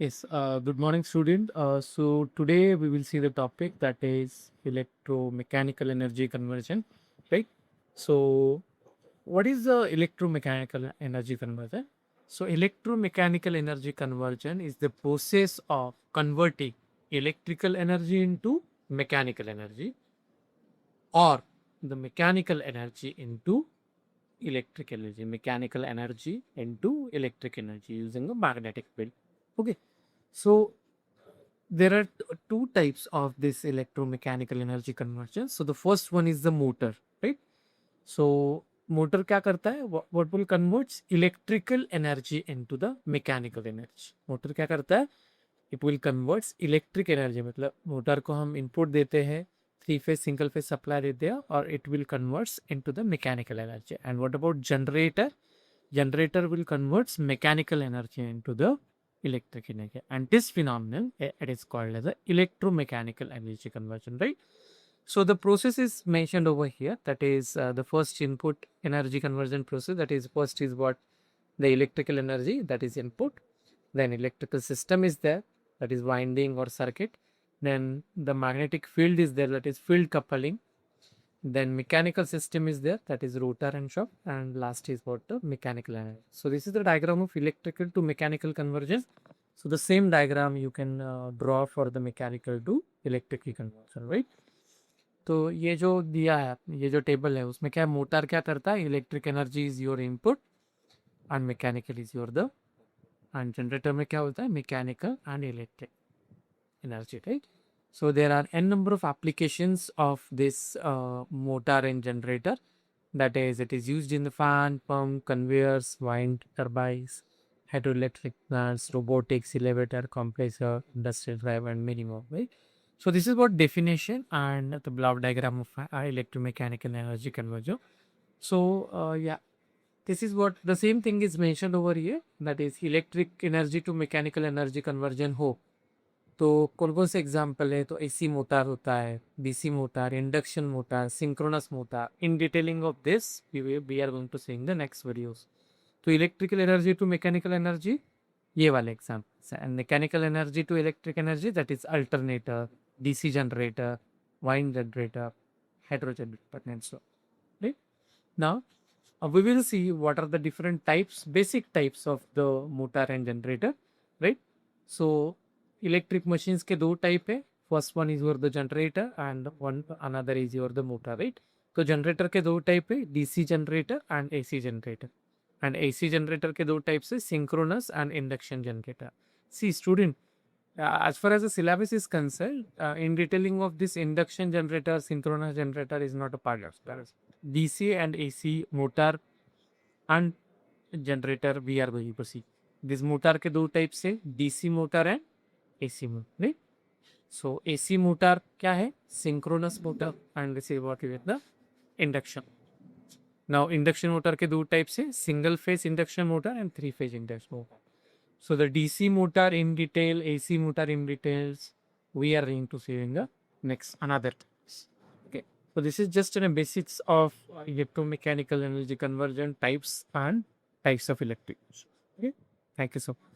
Yes, good morning, student. So today we will see the topic that is electromechanical energy conversion, right? So what is the electromechanical energy conversion? So electromechanical energy conversion is the process of converting electrical energy into mechanical energy, or the mechanical energy into mechanical energy into electric energy using a magnetic field. Okay, so there are two types of this electromechanical energy conversion. So the first one is the motor, right? So motor क्या करता है? What will converts electrical energy into the mechanical energy. Motor क्या करता है? It will converts electric energy. मतलब motor को हम input देते हैं, three phase single phase supply देते हैं, और it will converts into the mechanical energy. And what about generator? Generator will converts mechanical energy into the electric energy, and this phenomenon it is called as a electromechanical energy conversion, right? So the process is mentioned over here, that is the first input energy conversion process. That is, first is what the electrical energy, that is input, then electrical system is there, that is winding or circuit, then the magnetic field is there, that is field coupling, then mechanical system is there, that is rotor and shaft, and last is what the mechanical energy. So this is the diagram of electrical to mechanical conversion. So the same diagram you can draw for the mechanical to electrical conversion, right? तो ये जो दिया है, ये जो table है, उसमें क्या मोटर क्या करता है? Electric energy is your input and mechanical is your the, and generator में क्या होता है? Mechanical and electric energy, right? So there are n number of applications of this motor and generator. That is, it is used in the fan, pump, conveyors, wind turbines, hydroelectric plants, robotics, elevator, compressor, industrial drive, and many more, right? So this is what definition and the block diagram of electromechanical energy conversion. So yeah, this is what the same thing is mentioned over here. That is electric energy to mechanical energy conversion हो तो कौन कौन से example है? तो AC motor होता है, DC motor, induction motor, synchronous motor. In detailing of this we are going to see in the next videos. तो electrical energy to mechanical energy, ये वाले एग्जाम्पल्स, and mechanical energy to electric energy, that is alternator, DC generator, wind generator, hydrogen and so, right? Now we will see what are the different types, basic types of the motor and generator, right? So electric machines के दो type है. First one is your the generator and one another is your the motor, right? तो generator के दो type है, DC generator and AC generator. And AC generator के दो type से, synchronous and induction generator. See student, as far as the syllabus is concerned, in detailing of this induction generator, synchronous generator is not a part of syllabus. DC and AC motor and generator we are going to see. This motor के दो type से, DC motor and AC motor, right? So AC motor क्या है? Synchronous motor, and this is what is the induction. Now induction motor के दो type से, single phase induction motor and three phase induction motor. So the DC motor in detail, AC motor in details, we are going to see in the next another times. Okay. So this is just a basics of electromechanical energy conversion types and types of electric. Okay. Thank you so much.